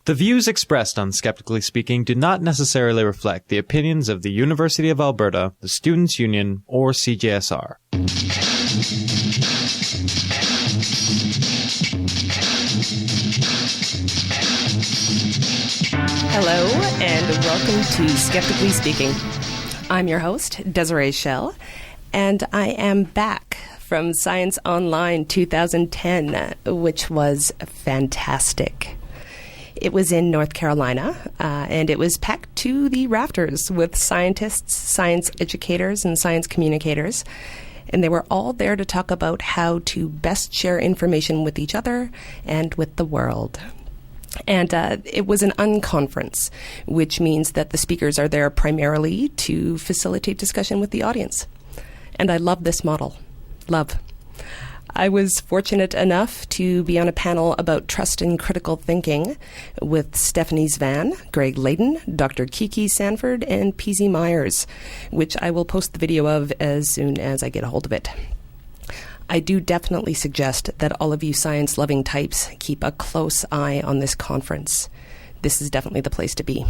The views expressed on Skeptically Speaking do not necessarily reflect the opinions of the University of Alberta, the Students' Union, or CJSR. Hello, and welcome to Skeptically Speaking. I'm your host, Desiree Schell, and I am back from Science Online 2010, which was fantastic. It was in North Carolina, and it was packed to the rafters with scientists, science educators, and science communicators. And they were all there to talk about how to best share information with each other and with the world. And it was an unconference, which means that the speakers are there primarily to facilitate discussion with the audience. And I love this model. Love. I was fortunate enough to be on a panel about trust and critical thinking with Stephanie Zvan, Greg Layden, Dr. Kiki Sanford, and PZ Myers, which I will post the video of as soon as I get a hold of it. I do definitely suggest that all of you science-loving types keep a close eye on this conference. This is definitely the place to be.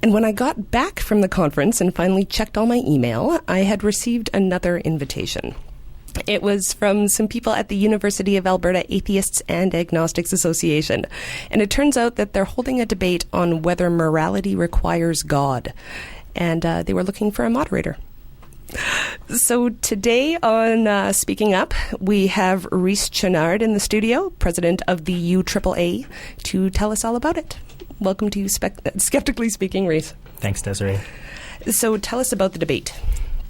And when I got back from the conference and finally checked all my email, I had received another invitation. It was from some people at the University of Alberta Atheists and Agnostics Association. And it turns out that they're holding a debate on whether morality requires God. And they were looking for a moderator. So today on Speaking Up, we have Rhys Chouinard in the studio, president of the UAAA, to tell us all about it. Welcome to Skeptically Speaking, Rhys. Thanks, Desiree. So tell us about the debate.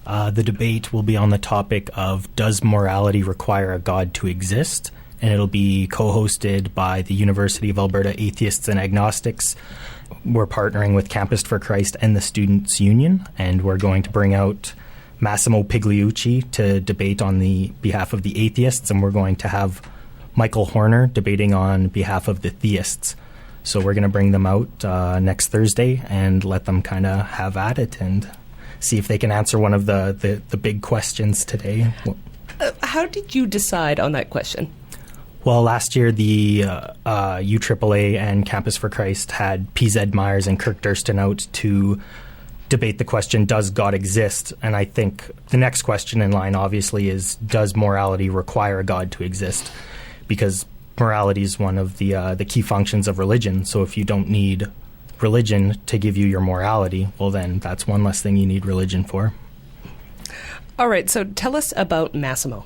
The debate will be on the topic of does morality require a God to exist? And it'll be co-hosted by the University of Alberta Atheists and Agnostics. We're partnering with Campus for Christ and the Students' Union, and we're going to bring out Massimo Pigliucci to debate on the behalf of the atheists, and we're going to have Michael Horner debating on behalf of the theists. So we're going to bring them out next Thursday and let them kind of have at it and see if they can answer one of the big questions today. How did you decide on that question? Well, last year the UAAA and Campus for Christ had PZ Myers and Kirk Durston out to debate the question, does God exist? And I think the next question in line, obviously, is does morality require a God to exist? Because morality is one of the key functions of religion. So if you don't need religion to give you your morality, well, then that's one less thing you need religion for. All right, so tell us about Massimo.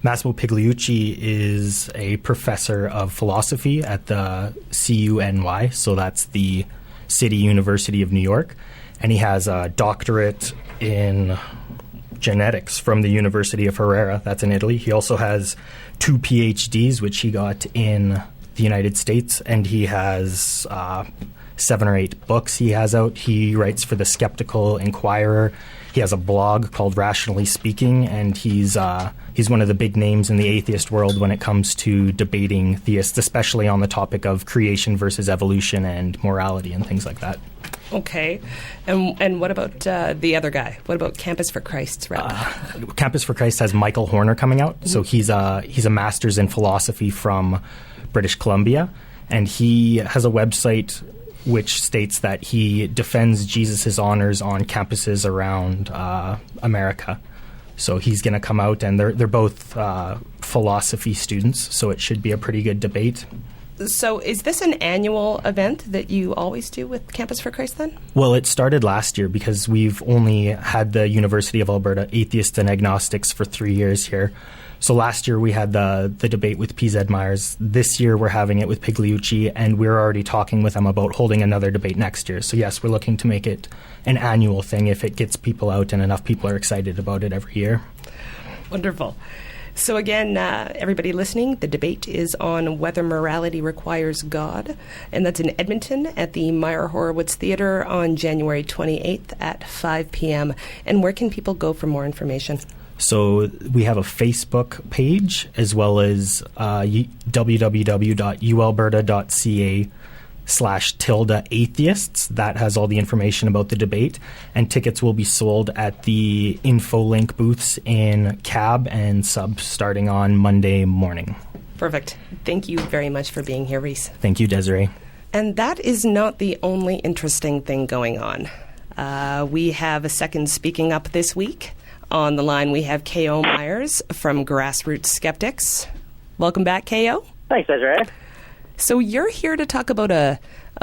Massimo Pigliucci is a professor of philosophy at the CUNY, so that's the City University of New York, and he has a doctorate in genetics from the University of Ferrara, that's in Italy. He also has 2 PhDs, which he got in the United States, and he has 7 or 8 books he has out. He writes for the Skeptical Inquirer. He has a blog called Rationally Speaking, and he's one of the big names in the atheist world when it comes to debating theists, especially on the topic of creation versus evolution and morality and things like that. Okay. And what about the other guy? What about Campus for Christ's rep? Campus for Christ has Michael Horner coming out. Mm-hmm. So he's a master's in philosophy from British Columbia, and he has a website which states that he defends Jesus' honors on campuses around America. So he's going to come out, and they're both philosophy students, so it should be a pretty good debate. So is this an annual event that you always do with Campus for Christ then? Well, it started last year because we've only had the University of Alberta Atheists and Agnostics for 3 years here. So last year we had the debate with PZ Myers. This year we're having it with Pigliucci, and we're already talking with them about holding another debate next year. So yes, we're looking to make it an annual thing if it gets people out and enough people are excited about it every year. Wonderful. So again, everybody listening, the debate is on whether morality requires God, and that's in Edmonton at the Meyer Horowitz Theatre on January 28th at 5 p.m. And where can people go for more information? So we have a Facebook page as well as www.ualberta.ca/atheists. That has all the information about the debate, and tickets will be sold at the InfoLink booths in Cab and Sub starting on Monday morning. Perfect. Thank you very much for being here, Rhys. Thank you, Desiree. And that is not the only interesting thing going on. We have a second speaking up this week. On the line, we have K.O. Myers from Grassroots Skeptics. Welcome back, K.O. Thanks, Desiree. So you're here to talk about a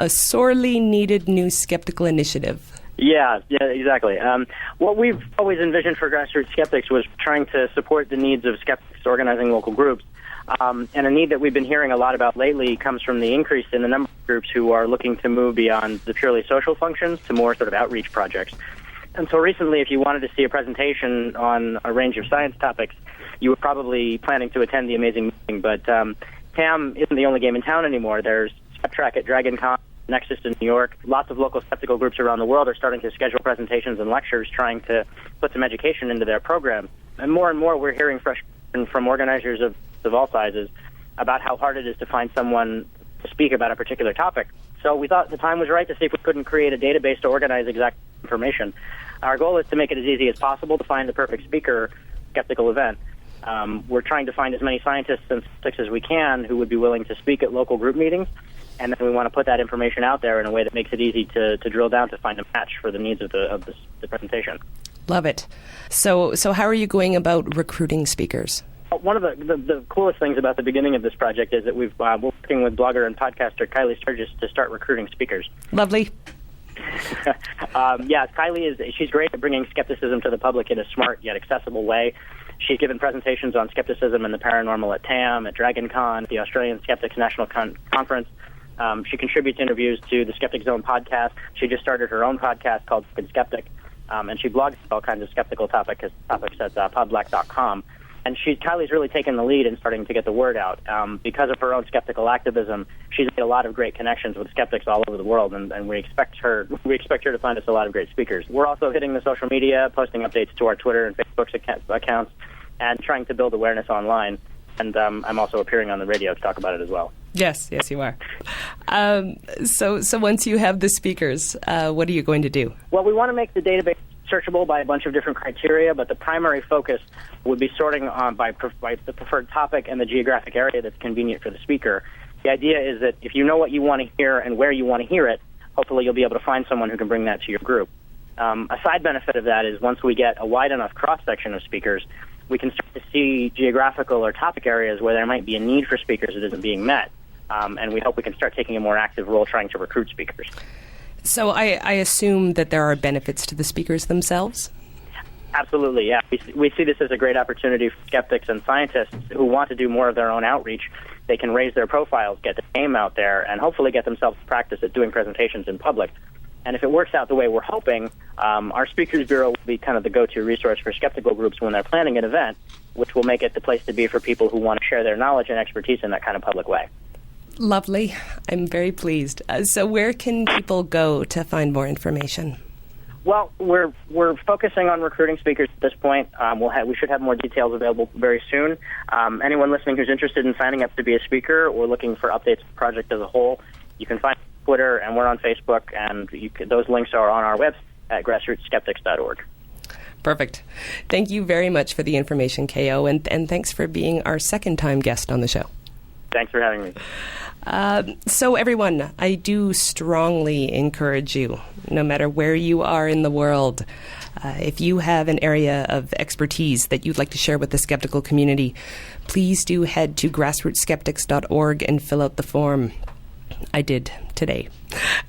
sorely needed new skeptical initiative. Yeah, exactly. What we've always envisioned for Grassroots Skeptics was trying to support the needs of skeptics organizing local groups. And a need that we've been hearing a lot about lately comes from the increase in the number of groups who are looking to move beyond the purely social functions to more sort of outreach projects. And so recently, if you wanted to see a presentation on a range of science topics, you were probably planning to attend the amazing meeting. But TAM isn't the only game in town anymore. There's SkepTrack at DragonCon, Nexus in New York. Lots of local skeptical groups around the world are starting to schedule presentations and lectures trying to put some education into their program. And more we're hearing frustration from organizers of all sizes about how hard it is to find someone to speak about a particular topic. So we thought the time was right to see if we couldn't create a database to organize exact information. Our goal is to make it as easy as possible to find the perfect speaker skeptical event. We're trying to find as many scientists and skeptics as we can who would be willing to speak at local group meetings, and then we want to put that information out there in a way that makes it easy to drill down to find a match for the needs of the presentation. Love it. So how are you going about recruiting speakers? One of the coolest things about the beginning of this project is that we're working with blogger and podcaster Kylie Sturgis to start recruiting speakers. Lovely. Kylie she's great at bringing skepticism to the public in a smart yet accessible way. She's given presentations on skepticism and the paranormal at TAM, at DragonCon, the Australian Skeptics National Conference. She contributes interviews to the Skeptic Zone podcast. She just started her own podcast called Skeptic, and she blogs all kinds of skeptical topics at podblack.com. And Kylie's really taken the lead in starting to get the word out. Because of her own skeptical activism, she's made a lot of great connections with skeptics all over the world, and we expect her to find us a lot of great speakers. We're also hitting the social media, posting updates to our Twitter and Facebook accounts, and trying to build awareness online. And I'm also appearing on the radio to talk about it as well. Yes, you are. So once you have the speakers, what are you going to do? Well, we want to make the database searchable by a bunch of different criteria, but the primary focus would be sorting by the preferred topic and the geographic area that's convenient for the speaker. The idea is that if you know what you want to hear and where you want to hear it, hopefully you'll be able to find someone who can bring that to your group. A side benefit of that is once we get a wide enough cross-section of speakers, we can start to see geographical or topic areas where there might be a need for speakers that isn't being met. And we hope we can start taking a more active role trying to recruit speakers. So I assume that there are benefits to the speakers themselves? Absolutely, yeah. We see this as a great opportunity for skeptics and scientists who want to do more of their own outreach. They can raise their profiles, get their name out there, and hopefully get themselves practice at doing presentations in public. And if it works out the way we're hoping, our Speakers Bureau will be kind of the go-to resource for skeptical groups when they're planning an event, which will make it the place to be for people who want to share their knowledge and expertise in that kind of public way. Lovely. I'm very pleased. So where can people go to find more information? Well, we're focusing on recruiting speakers at this point. We should have more details available very soon. Anyone listening who's interested in signing up to be a speaker or looking for updates on the project as a whole, you can find us on Twitter, and we're on Facebook, and those links are on our website at grassrootsskeptics.org. Perfect. Thank you very much for the information, K.O., and thanks for being our second-time guest on the show. Thanks for having me. So everyone, I do strongly encourage you, no matter where you are in the world, if you have an area of expertise that you'd like to share with the skeptical community, please do head to grassrootsskeptics.org and fill out the form. I did today.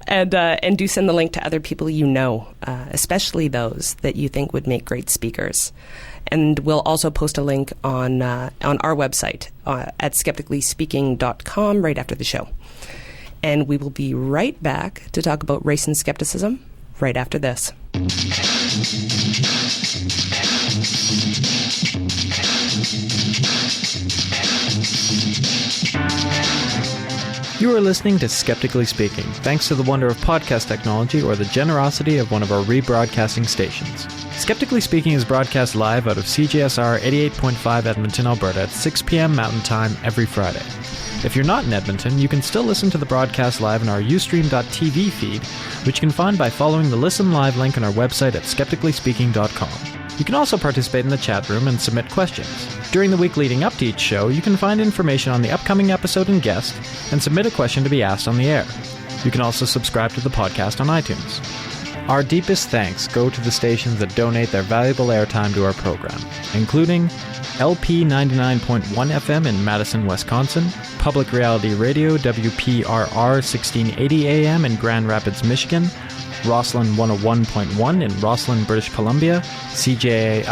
And do send the link to other people you know, especially those that you think would make great speakers. And we'll also post a link on our website at skepticallyspeaking.com right after the show. And we will be right back to talk about race and skepticism right after this. You are listening to Skeptically Speaking, thanks to the wonder of podcast technology or the generosity of one of our rebroadcasting stations. Skeptically Speaking is broadcast live out of CJSR 88.5 Edmonton, Alberta at 6 p.m. Mountain Time every Friday. If you're not in Edmonton, you can still listen to the broadcast live in our Ustream.tv feed, which you can find by following the Listen Live link on our website at skepticallyspeaking.com. You can also participate in the chat room and submit questions. During the week leading up to each show, you can find information on the upcoming episode and guest, and submit a question to be asked on the air. You can also subscribe to the podcast on iTunes. Our deepest thanks go to the stations that donate their valuable airtime to our program, including LP 99.1 FM in Madison, Wisconsin, Public Reality Radio WPRR 1680 AM in Grand Rapids, Michigan, Roslyn 101.1 in Roslyn, British Columbia, CJAI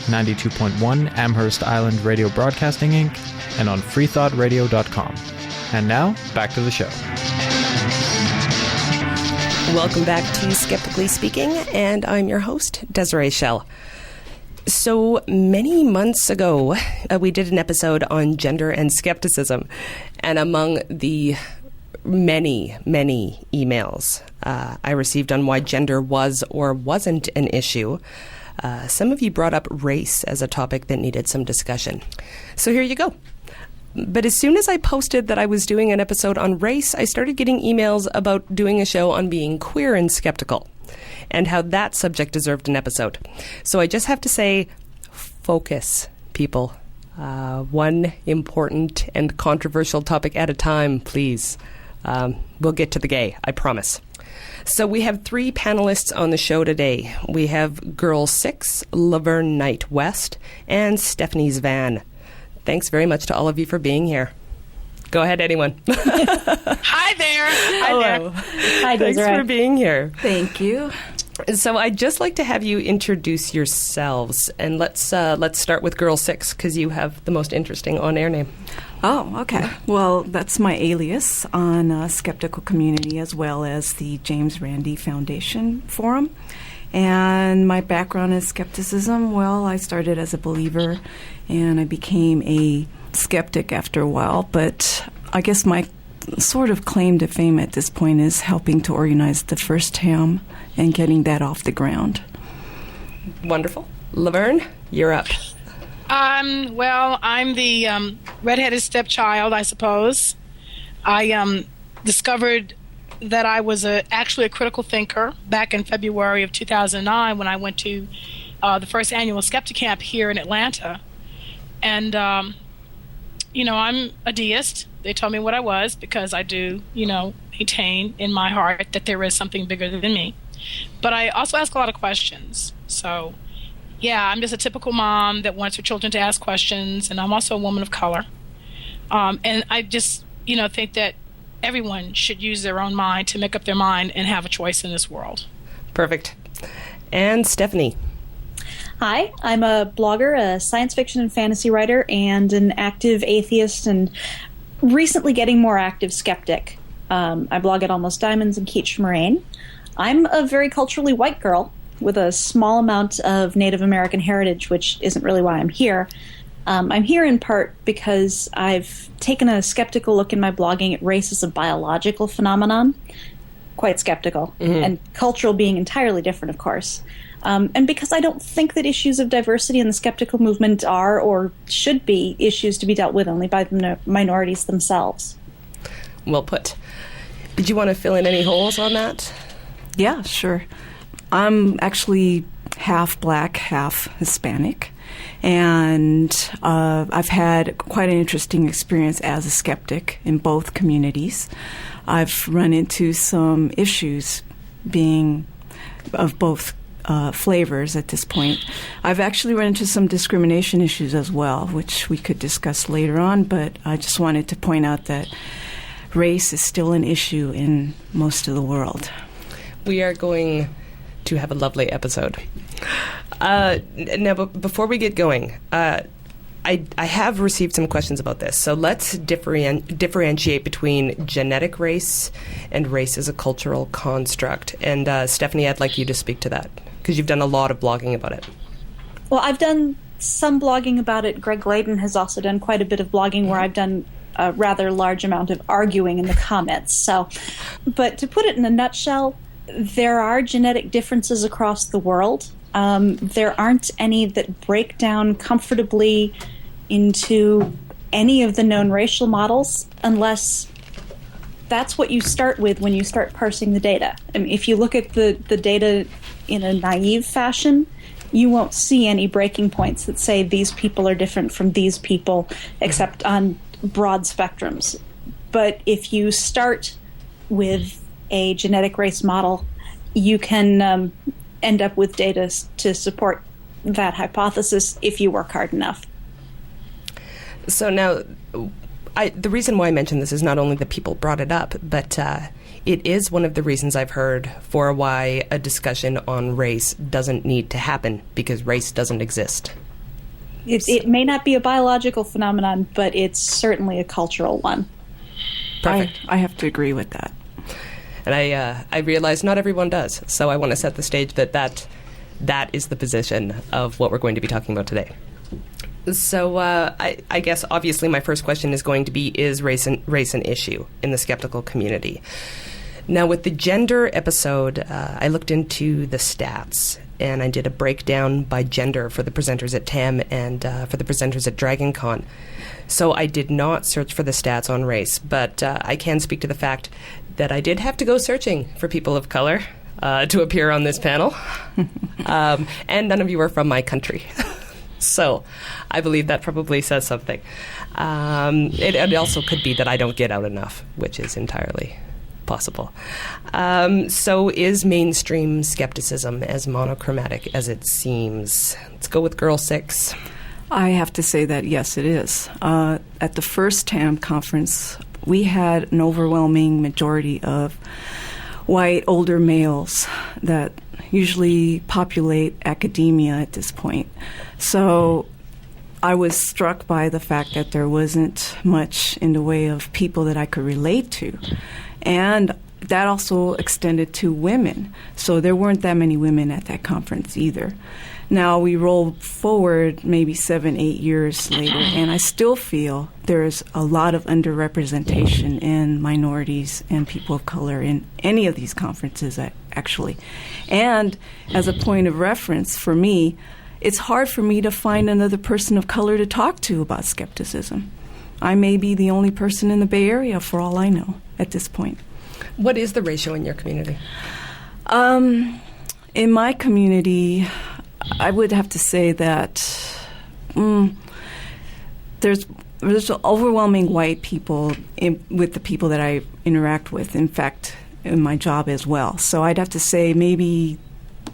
92.1 Amherst Island Radio Broadcasting Inc., and on freethoughtradio.com. And now, back to the show. Welcome back to Skeptically Speaking, and I'm your host, Desiree Schell. So many months ago, we did an episode on gender and skepticism, and among the many emails I received on why gender was or wasn't an issue, some of you brought up race as a topic that needed some discussion. So here you go. But as soon as I posted that I was doing an episode on race, I started getting emails about doing a show on being queer and skeptical, and how that subject deserved an episode. So I just have to say, focus, people. One important and controversial topic at a time, please. We'll get to the gay, I promise. So we have 3 panelists on the show today. We have Girl 6, LaVerne Knight-West, and Stephanie Zvan. Thanks very much to all of you for being here. Go ahead, anyone. Hi there. Hello. Hi, Thanks Desiree. for being here. Thank you. So I'd just like to have you introduce yourselves, and let's start with Girl 6, because you have the most interesting on-air name. Oh, okay. Well, that's my alias on Skeptical Community, as well as the James Randi Foundation Forum. And my background is skepticism. Well, I started as a believer, and I became a skeptic after a while. But I guess my sort of claim to fame at this point is helping to organize the first ham and getting that off the ground. Wonderful. LaVerne, you're up. Well, I'm the redheaded stepchild, I suppose. I discovered that I was actually a critical thinker back in February of 2009 when I went to the first annual Skeptic Camp here in Atlanta. And, I'm a deist. They told me what I was because I do, maintain in my heart that there is something bigger than me. But I also ask a lot of questions. So, yeah, I'm just a typical mom that wants her children to ask questions, and I'm also a woman of color. And I just, think that everyone should use their own mind to make up their mind and have a choice in this world. Perfect. And Stephanie. Hi, I'm a blogger, a science fiction and fantasy writer, and an active atheist and recently getting more active skeptic. I blog at Almost Diamonds and Keach Moraine. I'm a very culturally white girl with a small amount of Native American heritage, which isn't really why I'm here. I'm here in part because I've taken a skeptical look in my blogging at race as a biological phenomenon, quite skeptical, and cultural being entirely different, of course. And because I don't think that issues of diversity in the skeptical movement are or should be issues to be dealt with only by the minorities themselves. Well put. Did you want to fill in any holes on that? Yeah, sure. I'm actually half black, half Hispanic. And I've had quite an interesting experience as a skeptic in both communities. I've run into some issues being of both flavors at this point. I've actually run into some discrimination issues as well, which we could discuss later on, but I just wanted to point out that race is still an issue in most of the world. We are going to have a lovely episode. Now, before we get going, I have received some questions about this. So let's differentiate between genetic race and race as a cultural construct. And Stephanie, I'd like you to speak to that, because you've done a lot of blogging about it. Well, I've done some blogging about it. Greg Layden has also done quite a bit of blogging where I've done a rather large amount of arguing in the comments. So, but to put it in a nutshell, there are genetic differences across the world. There aren't any that break down comfortably into any of the known racial models unless that's what you start with when you start parsing the data. I mean, if you look at the data in a naive fashion, you won't see any breaking points that say these people are different from these people, except on broad spectrums. But if you start with a genetic race model, you can end up with data to support that hypothesis if you work hard enough. So now, the reason why I mention this is not only that people brought it up, but it is one of the reasons I've heard for why a discussion on race doesn't need to happen, because race doesn't exist. It may not be a biological phenomenon, but it's certainly a cultural one. Perfect. I have to agree with that. And I realize not everyone does, so I want to set the stage that is the position of what we're going to be talking about today. So I guess obviously my first question is going to be, is race an issue in the skeptical community? Now, with the gender episode, I looked into the stats, and I did a breakdown by gender for the presenters at TAM and for the presenters at DragonCon. So I did not search for the stats on race, but I can speak to the fact that I did have to go searching for people of color to appear on this panel, and none of you are from my country. So I believe that probably says something. It also could be that I don't get out enough, which is entirely possible. So is mainstream skepticism as monochromatic as it seems? Let's go with Girl 6. I have to say that, yes, it is. At the first TAM conference, we had an overwhelming majority of white, older males that usually populate academia at this point. So I was struck by the fact that there wasn't much in the way of people that I could relate to. And that also extended to women. So there weren't that many women at that conference either. Now we roll forward maybe 7-8 years later, and I still feel there's a lot of underrepresentation in minorities and people of color in any of these conferences, actually. And as a point of reference for me, it's hard for me to find another person of color to talk to about skepticism. I may be the only person in the Bay Area, for all I know, at this point. What is the ratio in your community? In my community, I would have to say that there's overwhelming white people with the people that I interact with, in fact, in my job as well. So I'd have to say maybe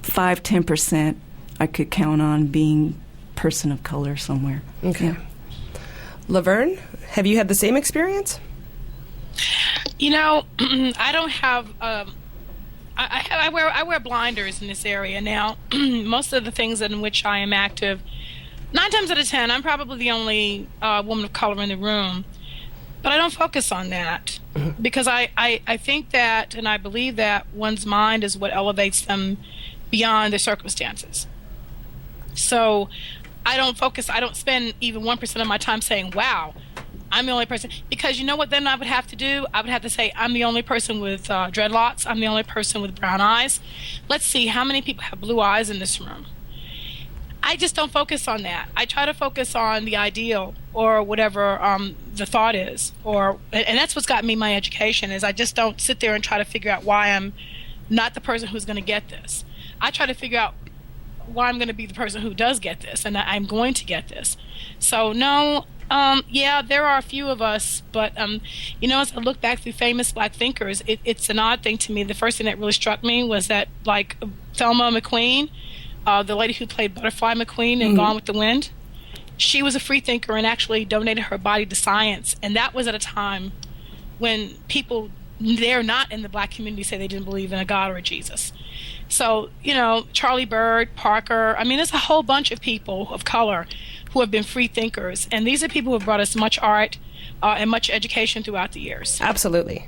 5-10% I could count on being person of color somewhere. Okay. Yeah. LaVerne, have you had the same experience? You know, I don't have... I wear blinders in this area now. Most of the things in which I am active, 9 times out of 10, I'm probably the only woman of color in the room. But I don't focus on that because I think that, and I believe that one's mind is what elevates them beyond their circumstances. So I don't spend even 1% of my time saying, wow, I'm the only person, because you know what then I would have to do? I would have to say, I'm the only person with dreadlocks. I'm the only person with brown eyes. Let's see, how many people have blue eyes in this room? I just don't focus on that. I try to focus on the ideal or whatever the thought is. And that's what's got me my education, is I just don't sit there and try to figure out why I'm not the person who's going to get this. I try to figure out why I'm going to be the person who does get this, and I'm going to get this. So no... yeah, there are a few of us, but, you know, as I look back through famous black thinkers, it's an odd thing to me. The first thing that really struck me was that, like, Thelma McQueen, the lady who played Butterfly McQueen in Gone with the Wind, she was a free thinker and actually donated her body to science. And that was at a time when people there not in the black community say they didn't believe in a God or a Jesus. So, you know, Charlie Bird, Parker, I mean, there's a whole bunch of people of color who have been free thinkers. And these are people who have brought us much art and much education throughout the years. Absolutely.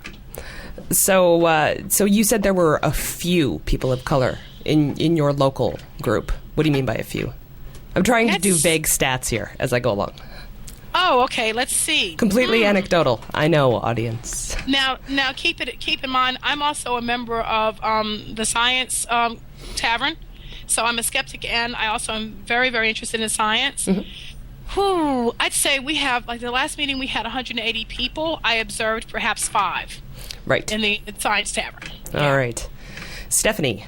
So so you said there were a few people of color in your local group. What do you mean by a few? I'm trying to do vague stats here as I go along. Oh, okay. Let's see. Completely anecdotal. I know, audience. Now, keep in mind, I'm also a member of the Science Tavern. So I'm a skeptic, and I also am very, very interested in science. Mm-hmm. I'd say we have, like the last meeting we had 180 people. I observed perhaps 5. Right. In the Science Tavern. All right. Stephanie.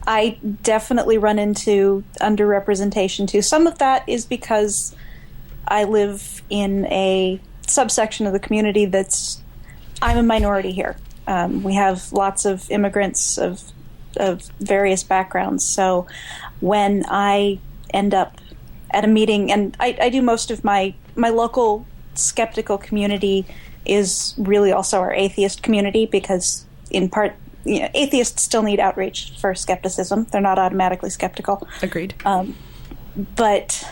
I definitely run into underrepresentation too. Some of that is because I live in a subsection of the community I'm a minority here. We have lots of immigrants of various backgrounds. So when I end up at a meeting, and I do most of my local skeptical community is really also our atheist community, because in part, atheists still need outreach for skepticism. They're not automatically skeptical. Agreed. But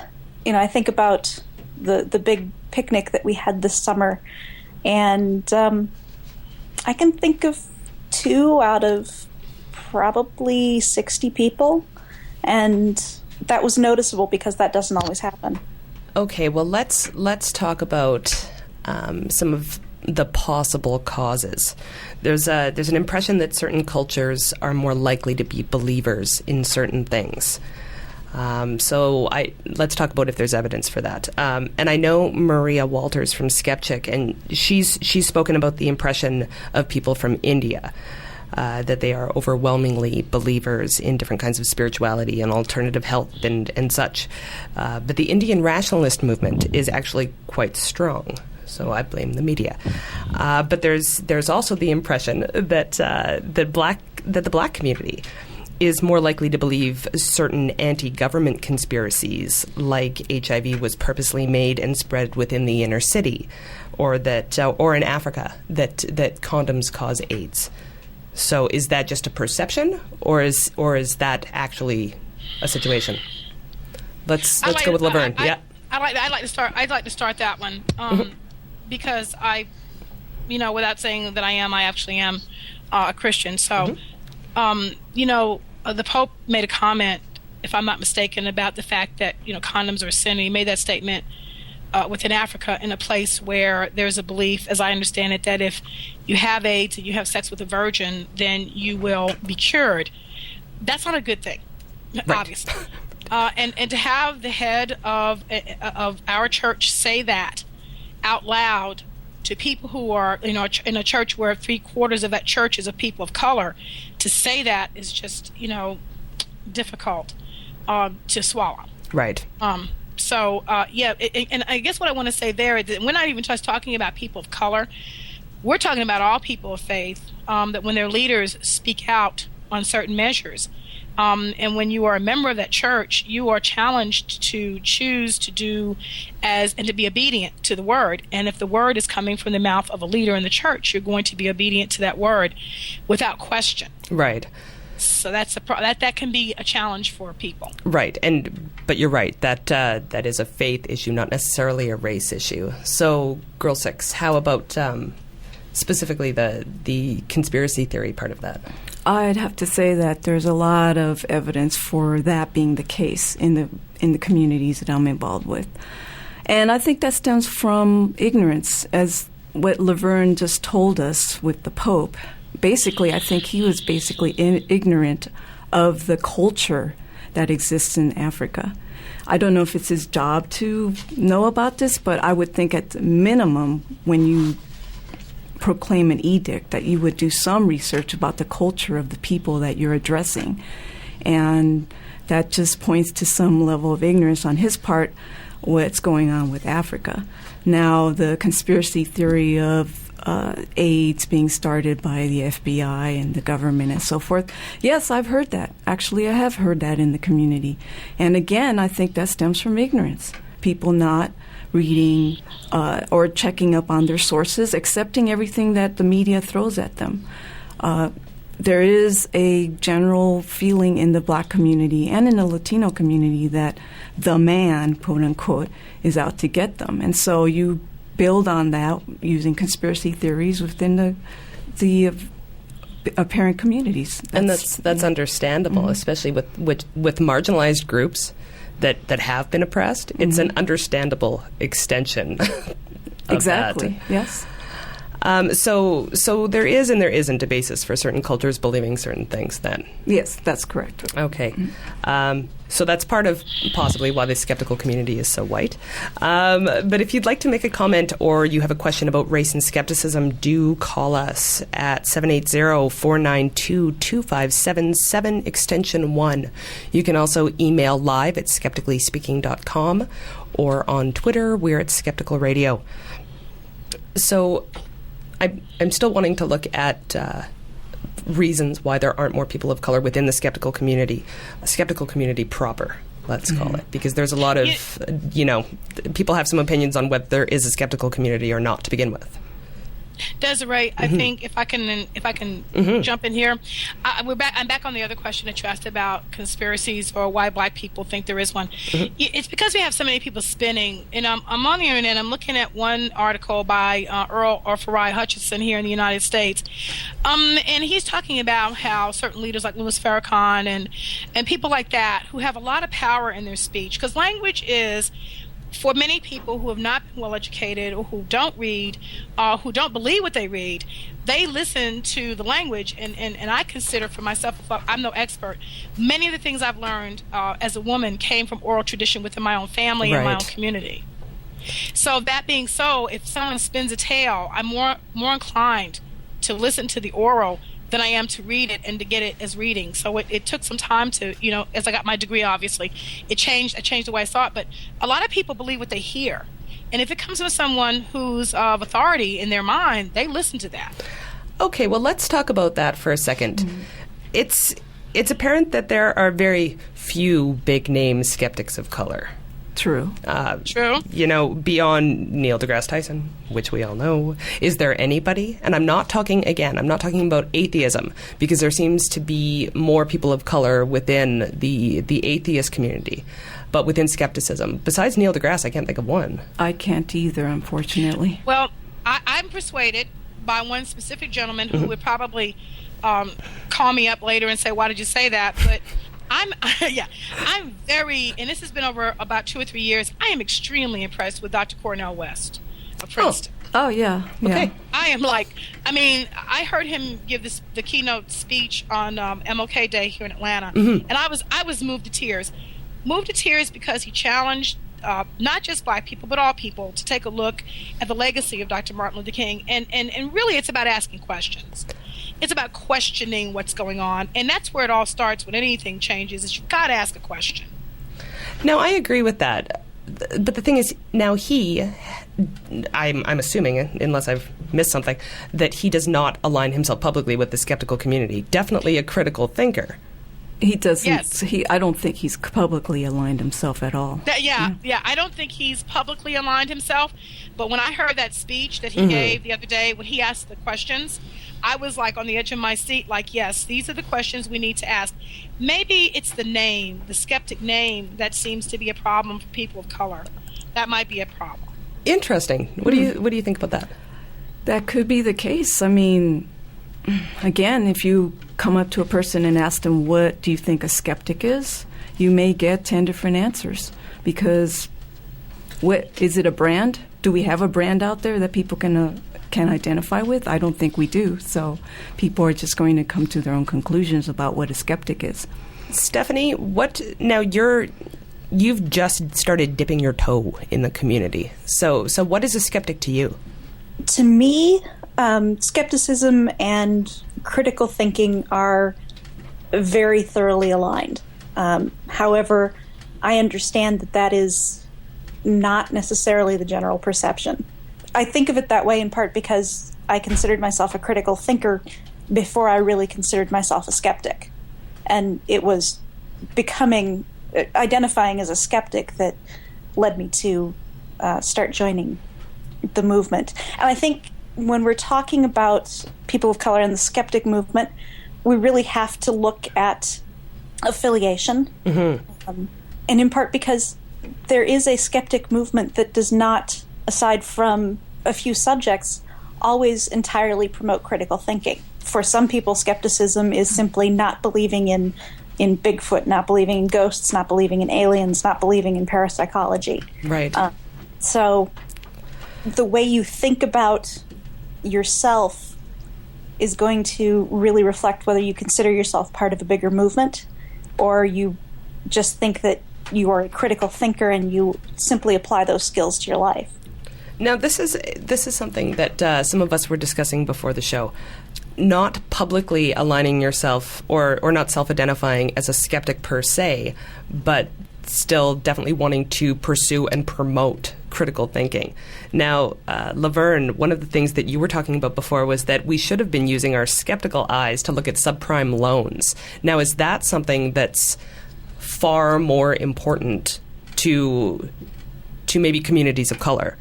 I think about the big picnic that we had this summer, and I can think of 2 out of probably 60 people, and that was noticeable because that doesn't always happen. Okay, well, let's talk about some of the possible causes. There's an impression that certain cultures are more likely to be believers in certain things. So let's talk about if there's evidence for that. And I know Maria Walters from Skeptic, and she's spoken about the impression of people from India, that they are overwhelmingly believers in different kinds of spirituality and alternative health and such. But the Indian rationalist movement is actually quite strong. So I blame the media. But there's also the impression that the black community is more likely to believe certain anti-government conspiracies, like HIV was purposely made and spread within the inner city, or in Africa that condoms cause AIDS. So is that just a perception, or is that actually a situation? Let's go with LaVerne. I'd like to start that one because I, without saying that I actually am a Christian. So, the Pope made a comment, if I'm not mistaken, about the fact that condoms are a sin. And he made that statement within Africa, in a place where there's a belief, as I understand it, that if you have AIDS and you have sex with a virgin, then you will be cured. That's not a good thing, right. Obviously. And to have the head of our church say that out loud to people who are in a church where 3/4 of that church is of people of color, to say that is just difficult to swallow. Right. So, and I guess what I want to say there is that we're not even just talking about people of color. We're talking about all people of faith, that when their leaders speak out on certain measures, and when you are a member of that church, you are challenged to choose to do and to be obedient to the word. And if the word is coming from the mouth of a leader in the church, you're going to be obedient to that word without question. Right. So that can be a challenge for people. Right, but you're right. That is a faith issue, not necessarily a race issue. So, Girl 6, how about specifically the conspiracy theory part of that? I'd have to say that there's a lot of evidence for that being the case in the communities that I'm involved with, and I think that stems from ignorance, as what LaVerne just told us with the Pope. Basically, I think he was ignorant of the culture that exists in Africa. I don't know if it's his job to know about this, but I would think at the minimum, when you proclaim an edict, that you would do some research about the culture of the people that you're addressing. And that just points to some level of ignorance on his part, what's going on with Africa. Now, the conspiracy theory of AIDS being started by the FBI and the government and so forth. Yes, I've heard that. Actually, I have heard that in the community. And again, I think that stems from ignorance. People not reading or checking up on their sources, accepting everything that the media throws at them. There is a general feeling in the black community and in the Latino community that the man, quote unquote, is out to get them. And so you build on that using conspiracy theories within the apparent communities. That's understandable, especially with marginalized groups that have been oppressed. It's an understandable extension of exactly that. Yes. So there is and there isn't a basis for certain cultures believing certain things then? Yes, that's correct. Okay. So that's part of possibly why the skeptical community is so white. But if you'd like to make a comment or you have a question about race and skepticism, do call us at 780-492-2577, extension 1. You can also email live at skepticallyspeaking.com, or on Twitter, we're at Skeptical Radio. So I'm still wanting to look at reasons why there aren't more people of color within the skeptical community proper, let's call it, because there's a lot of, people have some opinions on whether there is a skeptical community or not to begin with. Desiree, I think if I can jump in here, I'm back on the other question that you asked about conspiracies or why black people think there is one. It's because we have so many people spinning, and I'm on the internet. I'm looking at one article by Earl or Farai Hutchinson here in the United States, and he's talking about how certain leaders like Louis Farrakhan and people like that who have a lot of power in their speech, because language is, for many people who have not been well educated or who don't read, who don't believe what they read, they listen to the language. And I consider for myself, I'm no expert, many of the things I've learned as a woman came from oral tradition within my own family and my own community. So that being so, if someone spins a tale, I'm more inclined to listen to the oral than I am to read it and to get it as reading. So it took some time to, as I got my degree, obviously, I changed the way I saw it. But a lot of people believe what they hear. And if it comes from someone who's of authority in their mind, they listen to that. Okay, well, let's talk about that for a second. It's apparent that there are very few big-name skeptics of color. True. True. Beyond Neil deGrasse Tyson, which we all know, is there anybody? And I'm not talking about atheism, because there seems to be more people of color within the atheist community. But within skepticism, besides Neil deGrasse, I can't think of one. I can't either, unfortunately. Well, I'm persuaded by one specific gentleman who would probably call me up later and say, why did you say that? But I'm very, and this has been over about 2 or 3 years, I am extremely impressed with Dr. Cornel West of Princeton. Oh, yeah. Okay. I am I heard him give the keynote speech on MLK Day here in Atlanta, and I was moved to tears. Moved to tears because he challenged not just black people, but all people to take a look at the legacy of Dr. Martin Luther King. And really it's about asking questions. It's about questioning what's going on. And that's where it all starts when anything changes, is you've got to ask a question. Now, I agree with that. But the thing is, now I'm assuming, unless I've missed something, that he does not align himself publicly with the skeptical community. Definitely a critical thinker. He doesn't. Yes. I don't think he's publicly aligned himself at all. Yeah. I don't think he's publicly aligned himself. But when I heard that speech that he gave the other day, when he asked the questions, I was like on the edge of my seat, like, yes, these are the questions we need to ask. Maybe it's the name, the skeptic name, that seems to be a problem for people of color. That might be a problem. Interesting. What do you think about that? That could be the case. I mean, again, if you come up to a person and ask them, what do you think a skeptic is? You may get 10 different answers, because what is it, a brand? Do we have a brand out there that people can identify with? I don't think we do. So people are just going to come to their own conclusions about what a skeptic is. Stephanie, you've just started dipping your toe in the community. So what is a skeptic to you? To me, skepticism and critical thinking are very thoroughly aligned. However, I understand that is not necessarily the general perception. I think of it that way in part because I considered myself a critical thinker before I really considered myself a skeptic. And it was identifying as a skeptic that led me to start joining the movement. And I think when we're talking about people of color and the skeptic movement, we really have to look at affiliation. And in part because there is a skeptic movement that does not, aside from a few subjects, always entirely promote critical thinking. For some people, skepticism is simply not believing in Bigfoot, not believing in ghosts, not believing in aliens, not believing in parapsychology. Right. So the way you think about yourself is going to really reflect whether you consider yourself part of a bigger movement or you just think that you are a critical thinker and you simply apply those skills to your life. Now, this is something that some of us were discussing before the show. Not publicly aligning yourself or not self-identifying as a skeptic per se, but still definitely wanting to pursue and promote critical thinking. Now, LaVerne, one of the things that you were talking about before was that we should have been using our skeptical eyes to look at subprime loans. Now, is that something that's far more important to maybe communities of color?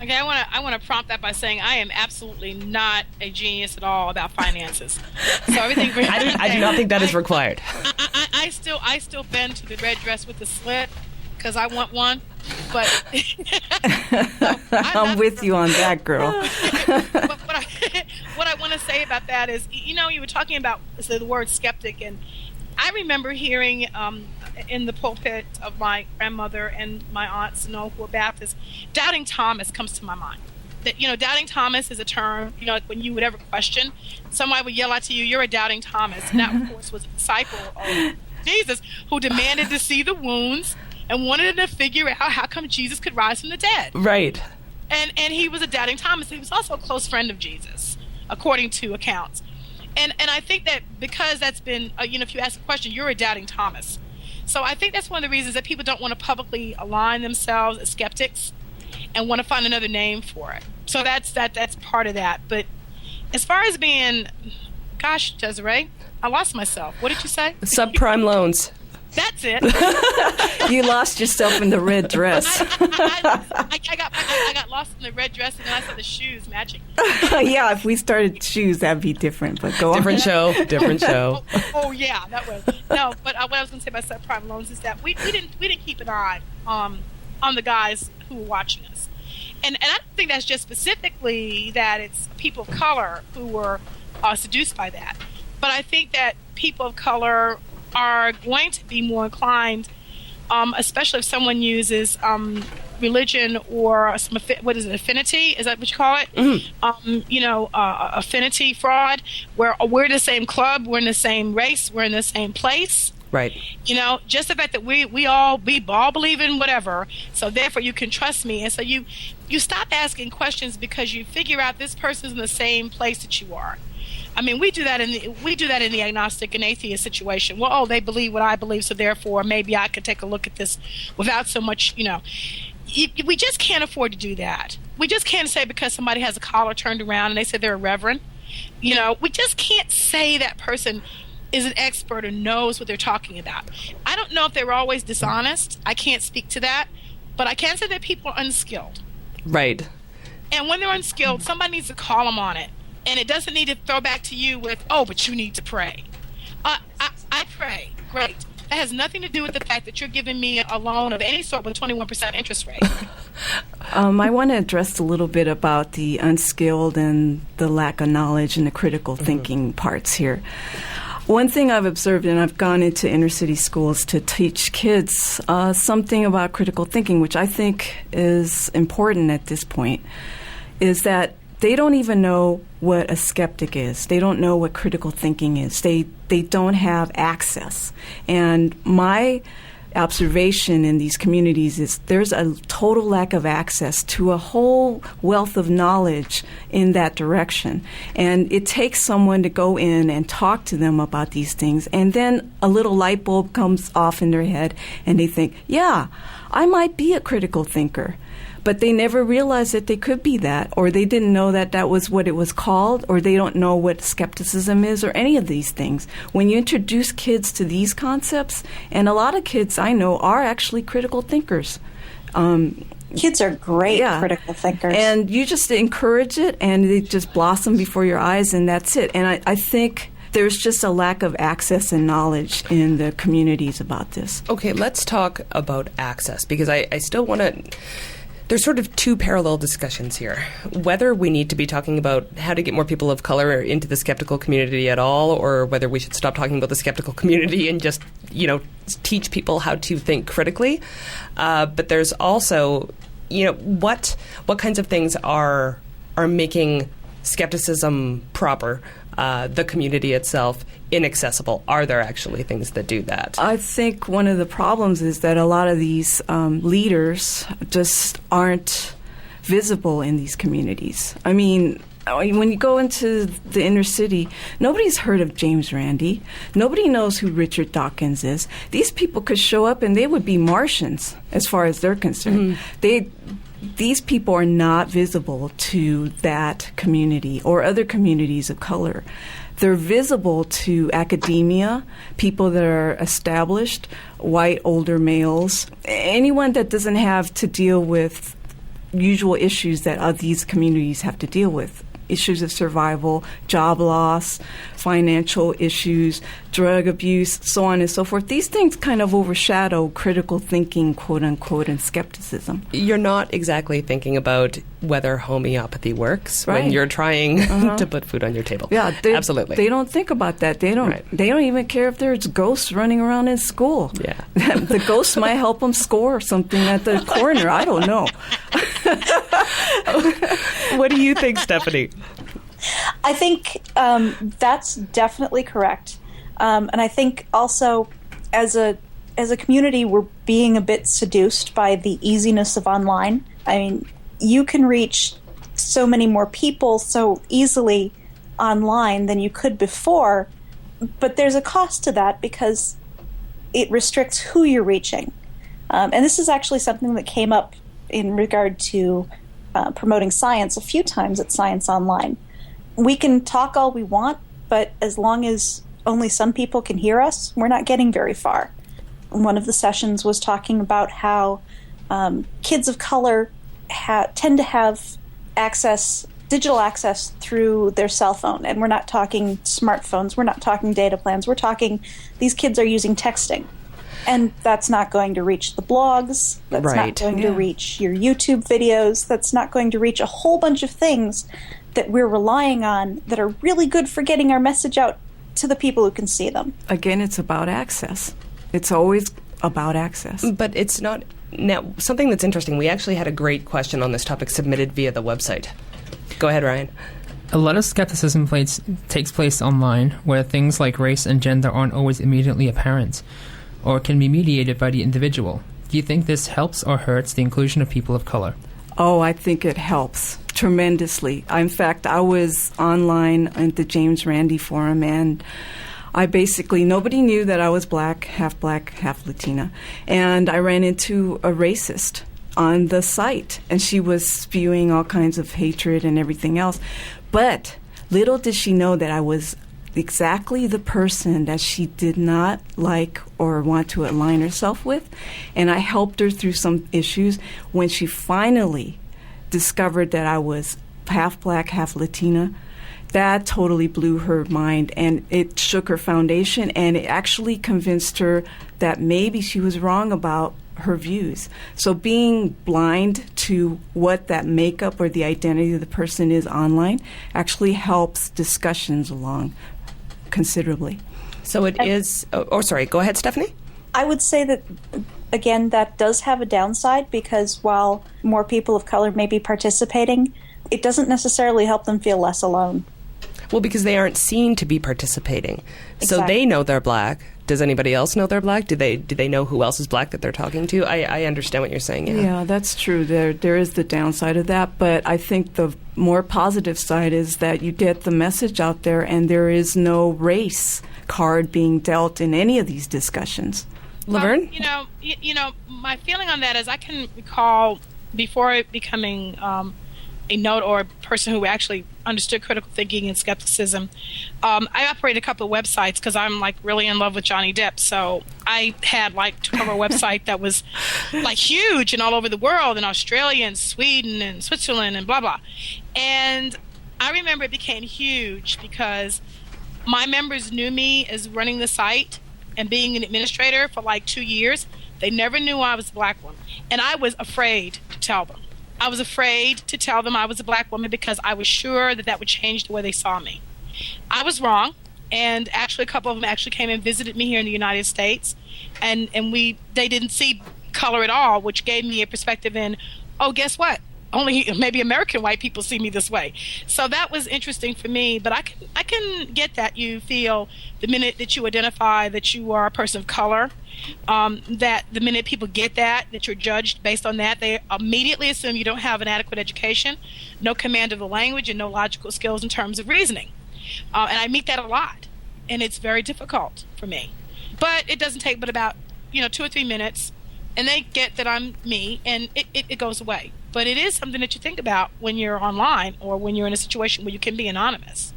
Okay, I want to prompt that by saying I am absolutely not a genius at all about finances. So everything. I do not think that is required. I still bend to the red dress with the slit because I want one. But so I'm with you on that, girl. But what I want to say about that is, you were talking about the word skeptic, and I remember hearing in the pulpit of my grandmother and my aunts, who were Baptists, doubting Thomas comes to my mind. That, doubting Thomas is a term, like when you would ever question, somebody would yell out to you, "You're a doubting Thomas." And that, of course, was a disciple of Jesus who demanded to see the wounds and wanted to figure out how come Jesus could rise from the dead. Right. And he was a doubting Thomas. He was also a close friend of Jesus, according to accounts. And I think that because that's been, if you ask a question, you're a doubting Thomas. So I think that's one of the reasons that people don't want to publicly align themselves as skeptics and want to find another name for it. So that's part of that. But as far as being, gosh, Desiree, I lost myself. What did you say? Subprime loans. That's it. You lost yourself in the red dress. I got lost in the red dress, and then I saw the shoes matching. Yeah, if we started shoes, that'd be different. But go different on. Different show. Oh, yeah, that was no. But what I was going to say about subprime loans is that we didn't keep an eye on the guys who were watching us, and I don't think that's just specifically that it's people of color who were seduced by that, but I think that people of color are going to be more inclined, especially if someone uses religion or some affinity? Is that what you call it? Mm-hmm. Affinity fraud, where we're in the same club, we're in the same race, we're in the same place. Right. Just the fact that we all believe in whatever, so therefore you can trust me, and so you stop asking questions because you figure out this person's in the same place that you are. I mean, we do that in the agnostic and atheist situation. Well, they believe what I believe, so therefore maybe I could take a look at this without so much, we just can't afford to do that. We just can't say because somebody has a collar turned around and they say they're a reverend. We just can't say that person is an expert or knows what they're talking about. I don't know if they were always dishonest. I can't speak to that. But I can say that people are unskilled. Right. And when they're unskilled, somebody needs to call them on it. And it doesn't need to throw back to you with, "Oh, but you need to pray." I pray. Great. That has nothing to do with the fact that you're giving me a loan of any sort with 21% interest rate. I want to address a little bit about the unskilled and the lack of knowledge and the critical thinking parts here. One thing I've observed, and I've gone into inner city schools to teach kids something about critical thinking, which I think is important at this point, is that they don't even know what a skeptic is. They don't know what critical thinking is. They don't have access. And my observation in these communities is there's a total lack of access to a whole wealth of knowledge in that direction. And it takes someone to go in and talk to them about these things, and then a little light bulb comes off in their head, and they think, yeah, I might be a critical thinker. But they never realized that they could be that, or they didn't know that that was what it was called, or they don't know what skepticism is, or any of these things. When you introduce kids to these concepts, and a lot of kids I know are actually critical thinkers. Kids are great critical thinkers. And you just encourage it, and they just blossom before your eyes, and that's it. And I think there's just a lack of access and knowledge in the communities about this. Okay, let's talk about access, because I still want to... There's sort of two parallel discussions here. Whether we need to be talking about how to get more people of color into the skeptical community at all, or whether we should stop talking about the skeptical community and just, teach people how to think critically. But there's also, what kinds of things are making skepticism proper, the community itself, inaccessible? Are there actually things that do that? I think one of the problems is that a lot of these leaders just aren't visible in these communities. I mean, when you go into the inner city, nobody's heard of James Randi. Nobody knows who Richard Dawkins is. These people could show up and they would be Martians as far as they're concerned. these people are not visible to that community or other communities of color. They're visible to academia, people that are established, white older males, anyone that doesn't have to deal with usual issues that these communities have to deal with. Issues of survival, job loss, financial issues, drug abuse, so on and so forth. These things kind of overshadow critical thinking, quote unquote, and skepticism. You're not exactly thinking about whether homeopathy works Right. when you're trying to put food on your table. Yeah, absolutely. They don't think about that. They don't. Right. They don't even care if there's ghosts running around in school. Yeah. The ghosts might help them score something at the corner. I don't know. What do you think, Stephanie? I think that's definitely correct, and I think also as a community we're being a bit seduced by the easiness of online. I mean, you can reach so many more people so easily online than you could before, but there's a cost to that because it restricts who you're reaching, and this is actually something that came up in regard to promoting science a few times at Science Online. We can talk all we want, but as long as only some people can hear us, we're not getting very far. One of the sessions was talking about how kids of color tend to have digital access through their cell phone. And we're not talking smartphones, we're not talking data plans, we're talking these kids are using texting. And that's not going to reach the blogs, that's not going to reach your YouTube videos, that's not going to reach a whole bunch of things that we're relying on that are really good for getting our message out to the people who can see them. Again, it's about access. It's always about access. But it's not... Now, something that's interesting, we actually had a great question on this topic submitted via the website. Go ahead, Ryan. A lot of skepticism takes place online, where things like race and gender aren't always immediately apparent, or can be mediated by the individual. Do you think this helps or hurts the inclusion of people of color? Oh, I think it helps tremendously. In fact, I was online at the James Randi Forum, and nobody knew that I was black, half Latina. And I ran into a racist on the site, and she was spewing all kinds of hatred and everything else. But little did she know that I was exactly the person that she did not like or want to align herself with. And I helped her through some issues. When she finally discovered that I was half black, half Latina, that totally blew her mind, and it shook her foundation, and it actually convinced her that maybe she was wrong about her views. So being blind to what that makeup or the identity of the person is online actually helps discussions along considerably. So it is... sorry, go ahead, Stephanie. I would say that, again, that does have a downside because while more people of color may be participating, it doesn't necessarily help them feel less alone. Well, because they aren't seen to be participating. Exactly. So they know they're black. Does anybody else know they're black? Do they know who else is black that they're talking to? I understand what you're saying. Yeah, that's true. There is the downside of that, but I think the more positive side is that you get the message out there, and there is no race card being dealt in any of these discussions. LaVerne? You know, my feeling on that is I can recall before becoming a node or a person who actually understood critical thinking and skepticism, I operated a couple of websites because I'm like really in love with Johnny Depp. So I had took over a website that was like huge and all over the world, in Australia and Sweden and Switzerland and blah blah. And I remember it became huge because my members knew me as running the site and being an administrator for 2 years. They never knew I was a black woman, and I was afraid to tell them. I was afraid to tell them I was a black woman because I was sure that would change the way they saw me. I was wrong, and actually a couple of them actually came and visited me here in the United States, and they didn't see color at all, which gave me a perspective in, oh, guess what? Only maybe American white people see me this way. So that was interesting for me, but I can get that you feel the minute that you identify that you are a person of color, that the minute people get that you're judged based on that, they immediately assume you don't have an adequate education, no command of the language, and no logical skills in terms of reasoning. And I meet that a lot, and it's very difficult for me. But it doesn't take but about 2 or 3 minutes, and they get that I'm me, and it goes away. but it is something that you think about when you're online or when you're in a situation where you can be anonymous.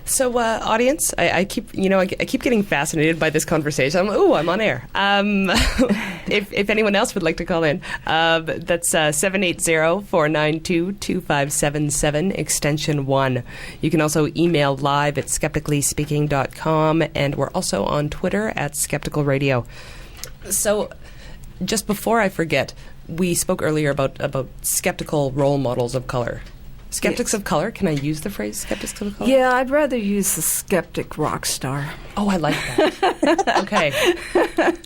So, audience, I keep getting fascinated by this conversation. I'm on air. If anyone else would like to call in, that's 780-492-2577, extension 1. You can also email live at skepticallyspeaking.com, and we're also on Twitter at Skeptical Radio. So, just before I forget, we spoke earlier about skeptical role models of color. Skeptics of color? Can I use the phrase skeptics of color? Yeah, I'd rather use the skeptic rock star. Oh, I like that. Okay.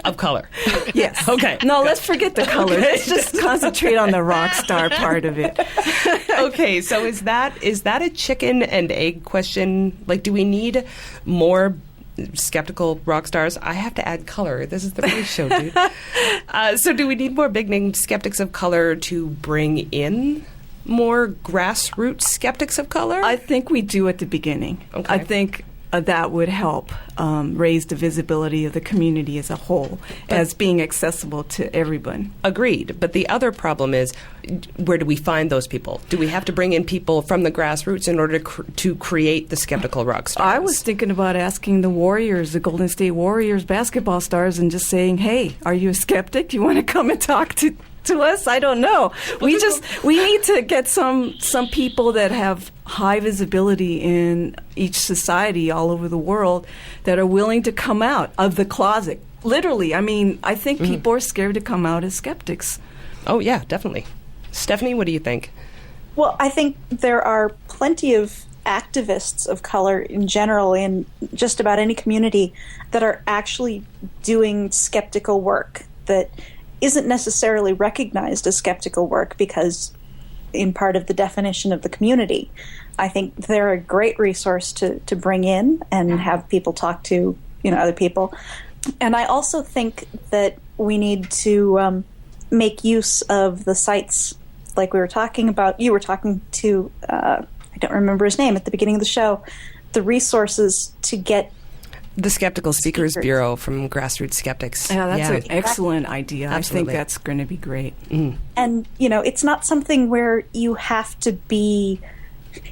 Of color. Yes. Okay. No, let's forget the color. Let's just concentrate on the rock star part of it. Okay, so is that a chicken and egg question? Like, do we need more skeptical rock stars? I have to add color. This is the Race show, dude. So do we need more big-name skeptics of color to bring in more grassroots skeptics of color? I think we do at the beginning. Okay. I think that would help raise the visibility of the community as a whole as being accessible to everyone. Agreed. But the other problem is, where do we find those people? Do we have to bring in people from the grassroots in order to create the skeptical rock stars? I was thinking about asking the Warriors, the Golden State Warriors basketball stars, and just saying, hey, are you a skeptic? You want to come and talk to us? I don't know. We need to get some people that have high visibility in each society all over the world that are willing to come out of the closet. Literally. I mean, I think people are scared to come out as skeptics. Oh, yeah, definitely. Stephanie, what do you think? Well, I think there are plenty of activists of color in general in just about any community that are actually doing skeptical work that isn't necessarily recognized as skeptical work because in part of the definition of the community. I think they're a great resource to bring in and have people talk to, other people. And I also think that we need to make use of the sites like we were talking about. You were talking to, I don't remember his name at the beginning of the show, the resources to get the Skeptical Speakers Bureau from Grassroots Skeptics. Yeah, that's an excellent idea. Absolutely. I think that's going to be great. And, it's not something where you have to be,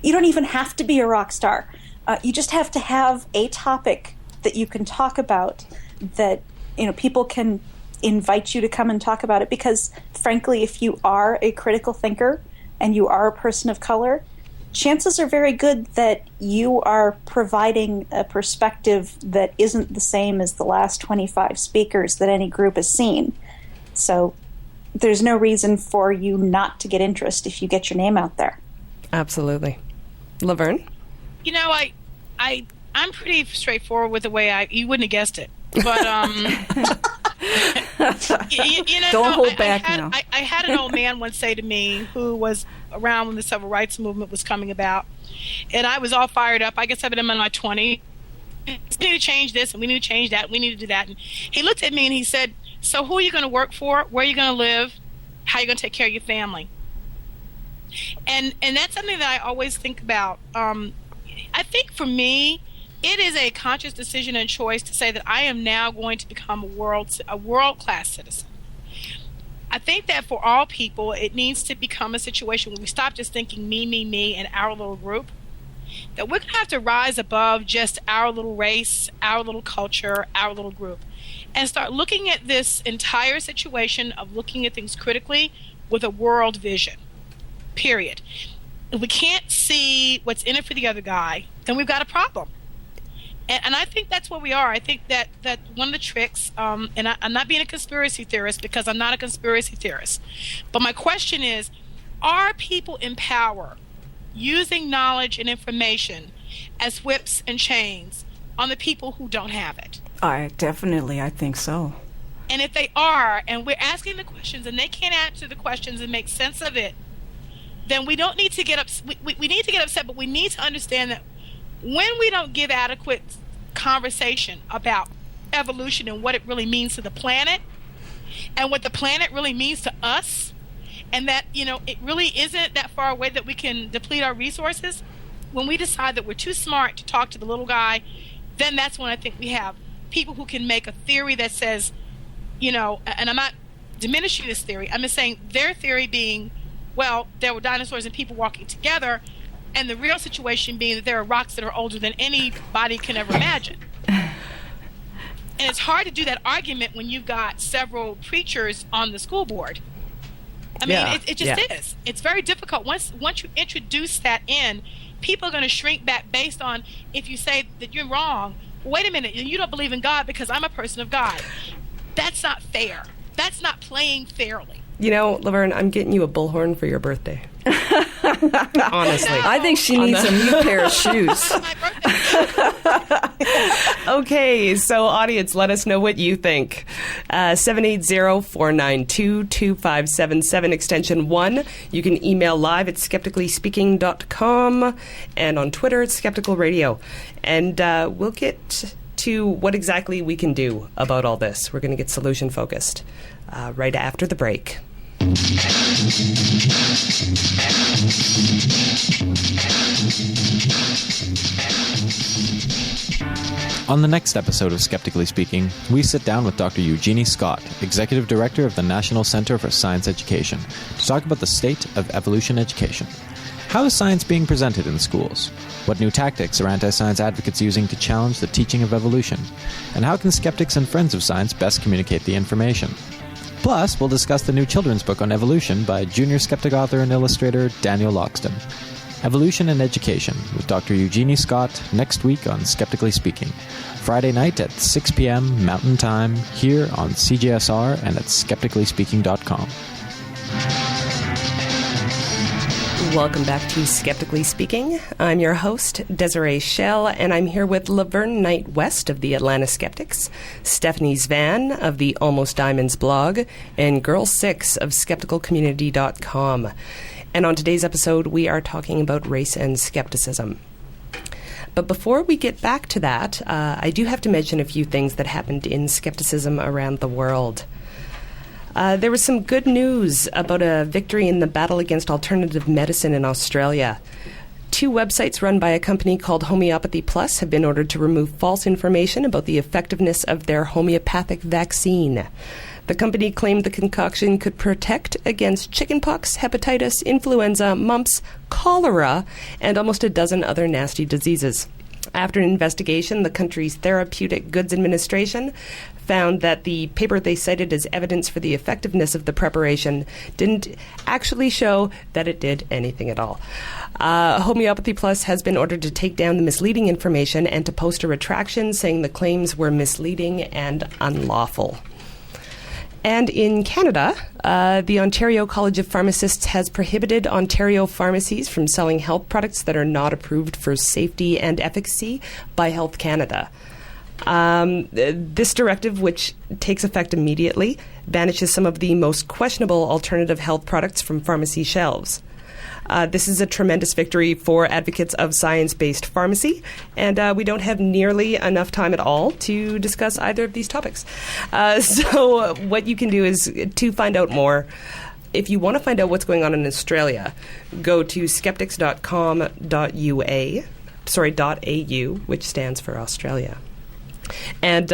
you don't even have to be a rock star. You just have to have a topic that you can talk about that, people can invite you to come and talk about it. Because, frankly, if you are a critical thinker and you are a person of color, chances are very good that you are providing a perspective that isn't the same as the last 25 speakers that any group has seen. So there's no reason for you not to get interest if you get your name out there. Absolutely. LaVerne? I'm pretty straightforward with the way you wouldn't have guessed it. But don't hold back now. I had an old man once say to me who was around when the civil rights movement was coming about, and I was all fired up. I guess I've been in my 20s. We need to change this, and we need to change that. We need to do that. And he looked at me and he said, "So who are you going to work for? Where are you going to live? How are you going to take care of your family?" And that's something that I always think about. I think for me, it is a conscious decision and choice to say that I am now going to become a world-class citizen. I think that for all people, it needs to become a situation where we stop just thinking me, and our little group. That we're going to have to rise above just our little race, our little culture, our little group, and start looking at this entire situation of looking at things critically with a world vision, period. If we can't see what's in it for the other guy, then we've got a problem. And I think that's where we are. I think that one of the tricks, and I'm not being a conspiracy theorist because I'm not a conspiracy theorist, but my question is, are people in power using knowledge and information as whips and chains on the people who don't have it? I think so. And if they are, and we're asking the questions and they can't answer the questions and make sense of it, then we don't need to get upset. We need to get upset, but we need to understand that when we don't give adequate conversation about evolution and what it really means to the planet and what the planet really means to us, and that, it really isn't that far away that we can deplete our resources, when we decide that we're too smart to talk to the little guy, then that's when I think we have people who can make a theory that says, and I'm not diminishing this theory, I'm just saying their theory being well, there were dinosaurs and people walking together, and the real situation being that there are rocks that are older than anybody can ever imagine. And it's hard to do that argument when you've got several preachers on the school board. I mean, it just is. It's very difficult. Once you introduce that in, people are going to shrink back based on if you say that you're wrong. Wait a minute, you don't believe in God because I'm a person of God. That's not fair. That's not playing fairly. You know, LaVerne, I'm getting you a bullhorn for your birthday. Honestly. I think she needs a new pair of shoes. Okay, so audience, let us know what you think. 780-492-2577, extension 1. You can email live at skepticallyspeaking.com, and on Twitter at Skeptical Radio. And we'll get to what exactly we can do about all this. We're going to get solution focused right after the break. On the next episode of Skeptically Speaking, we sit down with Dr. Eugenie Scott, Executive Director of the National Center for Science Education, to talk about the state of evolution education. How is science being presented in schools? What new tactics are anti-science advocates using to challenge the teaching of evolution? And how can skeptics and friends of science best communicate the information? Plus, we'll discuss the new children's book on evolution by junior skeptic author and illustrator Daniel Loxton. Evolution and Education with Dr. Eugenie Scott next week on Skeptically Speaking. Friday night at 6 p.m. Mountain Time here on CJSR and at skepticallyspeaking.com. Welcome back to Skeptically Speaking. I'm your host, Desiree Schell, and I'm here with LaVerne Knight-West of the Atlanta Skeptics, Stephanie Zvan of the Almost Diamonds blog, and Girl 6 of skepticalcommunity.com. And on today's episode, we are talking about race and skepticism. But before we get back to that, I do have to mention a few things that happened in skepticism around the world. There was some good news about a victory in the battle against alternative medicine in Australia. 2 websites run by a company called Homeopathy Plus have been ordered to remove false information about the effectiveness of their homeopathic vaccine. The company claimed the concoction could protect against chickenpox, hepatitis, influenza, mumps, cholera, and almost a dozen other nasty diseases. After an investigation, the country's Therapeutic Goods Administration found that the paper they cited as evidence for the effectiveness of the preparation didn't actually show that it did anything at all. Homeopathy Plus has been ordered to take down the misleading information and to post a retraction saying the claims were misleading and unlawful. And in Canada, the Ontario College of Pharmacists has prohibited Ontario pharmacies from selling health products that are not approved for safety and efficacy by Health Canada. This directive, which takes effect immediately, banishes some of the most questionable alternative health products from pharmacy shelves. This is a tremendous victory for advocates of science-based pharmacy, and we don't have nearly enough time at all to discuss either of these topics. So what you can do is to find out more. If you want to find out what's going on in Australia, go to skeptics.com.au, which stands for Australia. And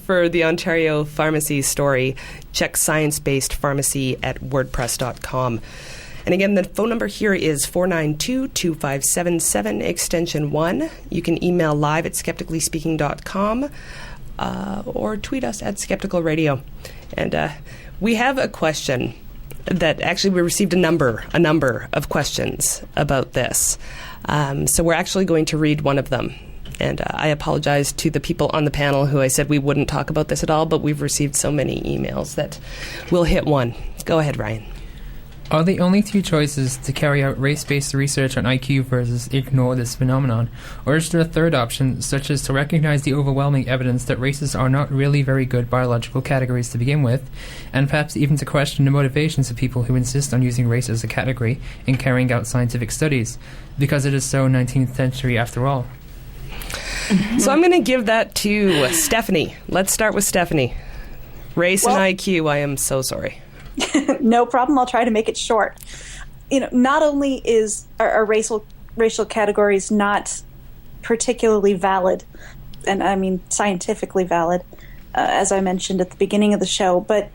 for the Ontario Pharmacy story, check Science-Based Pharmacy at wordpress.com. And again, the phone number here is 492-2577, extension 1. You can email live at skepticallyspeaking.com or tweet us at Skeptical Radio. And we have a question that actually we received a number of questions about this. So we're actually going to read one of them. And I apologize to the people on the panel who I said we wouldn't talk about this at all, but we've received so many emails that we'll hit one. Go ahead, Ryan. Are the only 2 choices to carry out race-based research on IQ versus ignore this phenomenon? Or is there a third option, such as to recognize the overwhelming evidence that races are not really very good biological categories to begin with, and perhaps even to question the motivations of people who insist on using race as a category in carrying out scientific studies, because it is so 19th century after all? So I'm going to give that to Stephanie. Let's start with Stephanie. Race and IQ, I am so sorry. No problem. I'll try to make it short. Not only are racial categories not particularly valid, and I mean scientifically valid, as I mentioned at the beginning of the show, but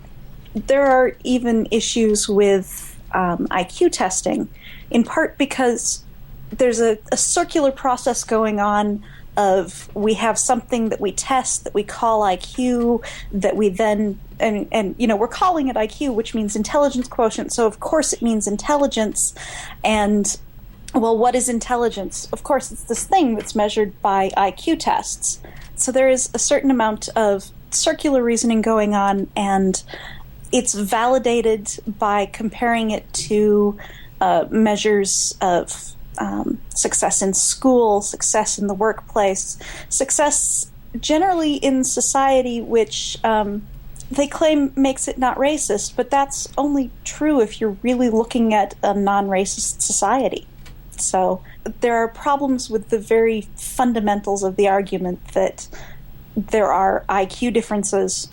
there are even issues with IQ testing, in part because there's a circular process going on of we have something that we test that we call IQ, that we then, and we're calling it IQ, which means intelligence quotient. So of course it means intelligence. And well, what is intelligence? Of course, it's this thing that's measured by IQ tests. So there is a certain amount of circular reasoning going on, and it's validated by comparing it to measures of success in school, success in the workplace, success generally in society, which they claim makes it not racist, but that's only true if you're really looking at a non-racist society. So there are problems with the very fundamentals of the argument that there are IQ differences,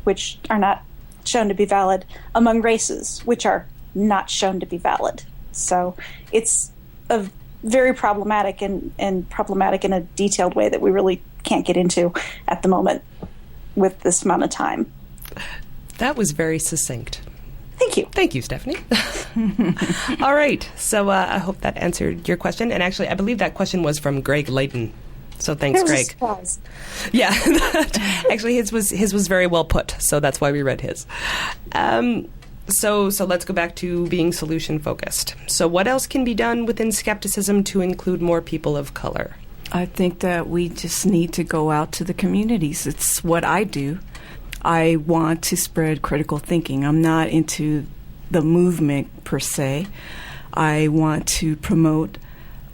which are not shown to be valid, among races, which are not shown to be valid. So it's a very problematic and problematic in a detailed way that we really can't get into at the moment with this amount of time. That was very succinct. Thank you. Thank you, Stephanie. All right. So I hope that answered your question. And actually, I believe that question was from Greg Layton. So thanks, Greg. Yeah. Actually, his was very well put. So that's why we read his. So let's go back to being solution focused. So what else can be done within skepticism to include more people of color? I think that we just need to go out to the communities. It's what I do. I want to spread critical thinking. I'm not into the movement per se. I want to promote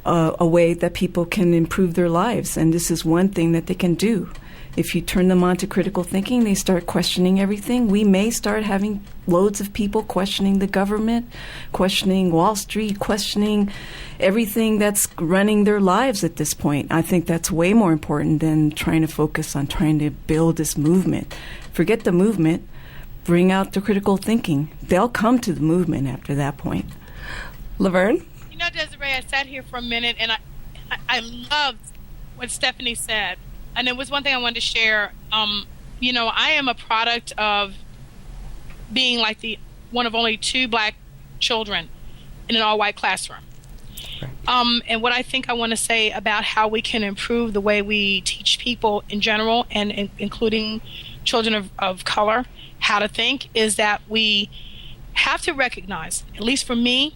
a way that people can improve their lives, and this is one thing that they can do. If you turn them on to critical thinking, they start questioning everything. We may start having loads of people questioning the government, questioning Wall Street, questioning everything that's running their lives at this point. I think that's way more important than trying to focus on trying to build this movement. Forget the movement. Bring out the critical thinking. They'll come to the movement after that point. LaVerne? You know, Desiree, I sat here for a minute and I loved what Stephanie said. And it was one thing I wanted to share. I am a product of being like one of only 2 black children in an all-white classroom. Right. And what I think I want to say about how we can improve the way we teach people in general, and including children of color, how to think, is that we have to recognize, at least for me,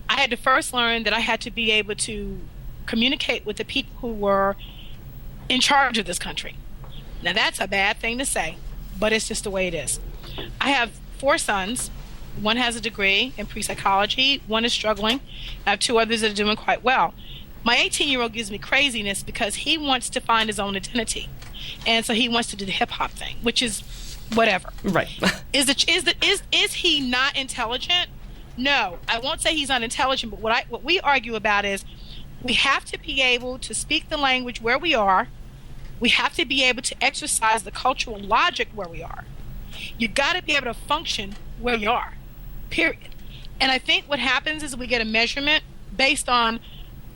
I had to first learn that I had to be able to communicate with the people who were in charge of this country. Now that's a bad thing to say, but it's just the way it is. I have 4 sons. One has a degree in pre-psychology. One is struggling. I have 2 others that are doing quite well. My 18-year-old gives me craziness because he wants to find his own identity. And so he wants to do the hip-hop thing, which is whatever. Right. Is he not intelligent? No. I won't say he's unintelligent, but what we argue about is we have to be able to speak the language where we are. We have to be able to exercise the cultural logic where we are. You got to be able to function where you are, period. And I think what happens is we get a measurement based on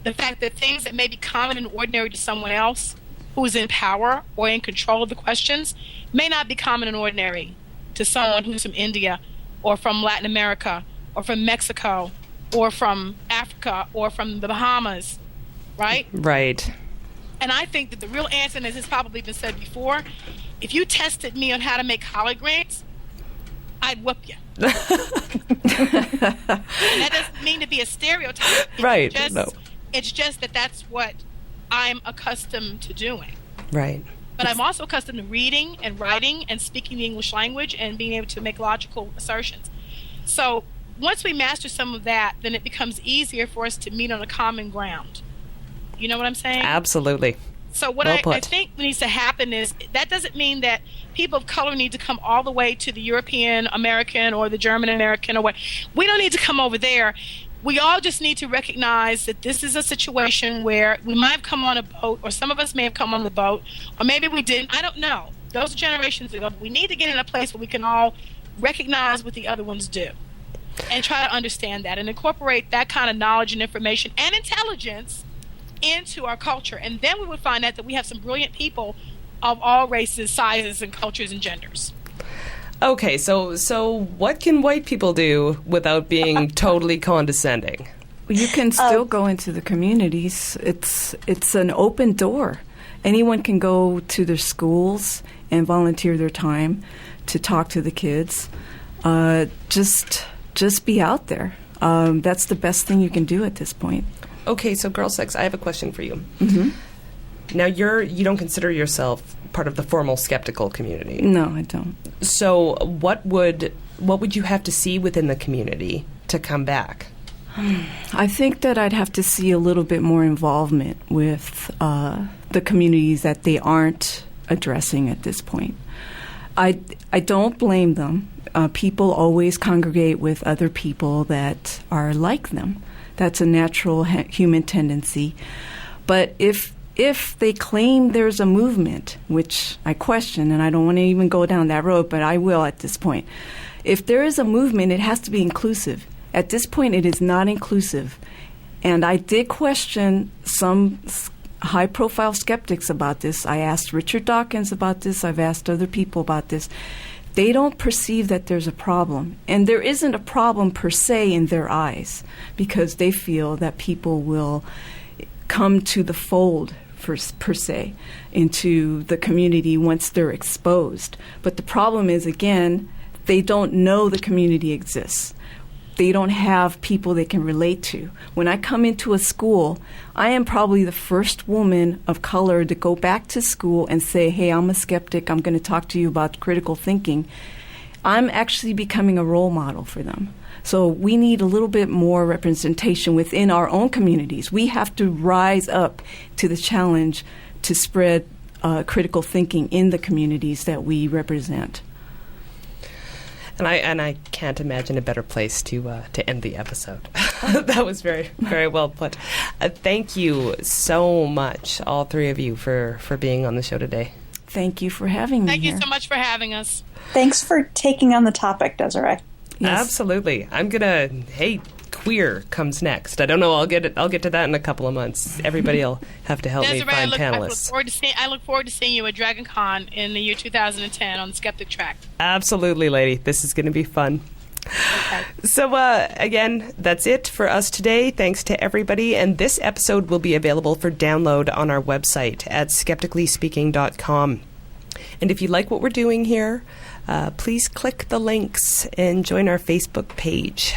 the fact that things that may be common and ordinary to someone else who is in power or in control of the questions may not be common and ordinary to someone who's from India or from Latin America or from Mexico or from Africa or from the Bahamas, right? Right. And I think that the real answer, and as has probably been said before, if you tested me on how to make collard greens, I'd whoop you. And that doesn't mean to be a stereotype. Right. It's just that that's what I'm accustomed to doing. Right. But I'm also accustomed to reading and writing and speaking the English language and being able to make logical assertions. So once we master some of that, then it becomes easier for us to meet on a common ground. You know what I'm saying? Absolutely. So what I think needs to happen is that doesn't mean that people of color need to come all the way to the European American or the German American or what. We don't need to come over there. We all just need to recognize that this is a situation where we might have come on a boat, or some of us may have come on the boat, or maybe we didn't. I don't know. Those are generations ago. But we need to get in a place where we can all recognize what the other ones do and try to understand that and incorporate that kind of knowledge and information and intelligence into our culture. And then we would find out that we have some brilliant people of all races, sizes, and cultures and genders. Okay, so what can white people do without being totally condescending? You can still go into the communities. It's an open door. Anyone can go to their schools and volunteer their time to talk to the kids. Just be out there. That's the best thing you can do at this point. Okay, so Girl Sex, I have a question for you. Mm-hmm. Now, you don't consider yourself part of the formal skeptical community. No, I don't. So what would you have to see within the community to come back? I think that I'd have to see a little bit more involvement with the communities that they aren't addressing at this point. I don't blame them. People always congregate with other people that are like them. That's a natural human tendency. But if they claim there's a movement, which I question, and I don't want to even go down that road, but I will at this point. If there is a movement, it has to be inclusive. At this point, it is not inclusive. And I did question some high-profile skeptics about this. I asked Richard Dawkins about this. I've asked other people about this. They don't perceive that there's a problem. And there isn't a problem per se in their eyes because they feel that people will come to the fold per se into the community once they're exposed. But the problem is, again, they don't know the community exists. They don't have people they can relate to. When I come into a school, I am probably the first woman of color to go back to school and say, hey, I'm a skeptic. I'm going to talk to you about critical thinking. I'm actually becoming a role model for them. So we need a little bit more representation within our own communities. We have to rise up to the challenge to spread critical thinking in the communities that we represent. And I can't imagine a better place to end the episode. That was very, very well put. Thank you so much, all three of you, for being on the show today. Thank you for having me. Thank you so much for having us. Thanks for taking on the topic, Desiree. Yes. Absolutely. I'm gonna. Hey, queer comes next. I don't know. I'll get to that in a couple of months. Everybody will have to help Desiree, me find panelists. I look forward to seeing you at Dragon Con in the year 2010 on the Skeptic Track. Absolutely, lady. This is going to be fun. Okay. So, again, that's it for us today. Thanks to everybody. And this episode will be available for download on our website at skepticallyspeaking.com. And if you like what we're doing here, please click the links and join our Facebook page.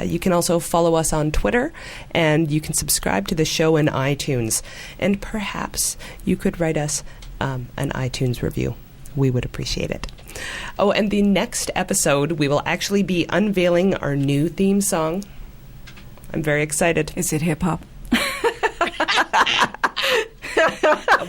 You can also follow us on Twitter, and you can subscribe to the show in iTunes. And perhaps you could write us an iTunes review. We would appreciate it. Oh, and the next episode, we will actually be unveiling our new theme song. I'm very excited. Is it hip-hop?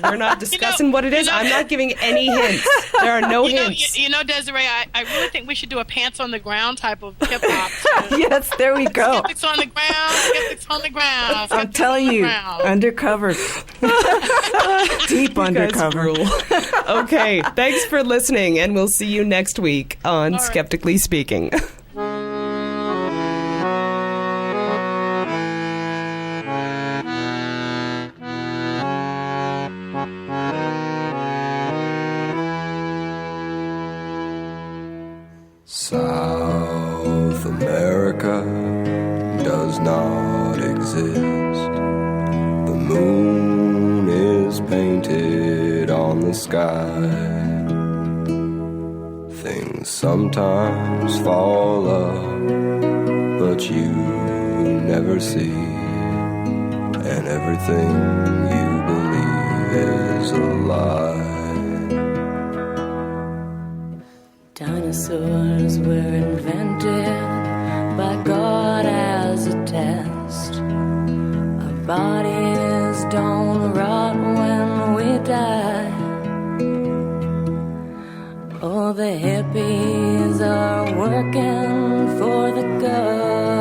We're not discussing what it is. I'm not giving any hints. There are no hints. Desiree, I really think we should do a pants on the ground type of hip hop. Yes, there we go. Skeptics on the ground. Skeptics on the ground. I'm telling you, undercover. Deep undercover. Okay, thanks for listening, and we'll see you next week on Skeptically Speaking. South America does not exist. The moon is painted on the sky. Things sometimes fall up, but you never see. And everything you believe is a lie. Dinosaurs were invented by God as a test. Our bodies don't rot when we die. Oh, the hippies are working for the government.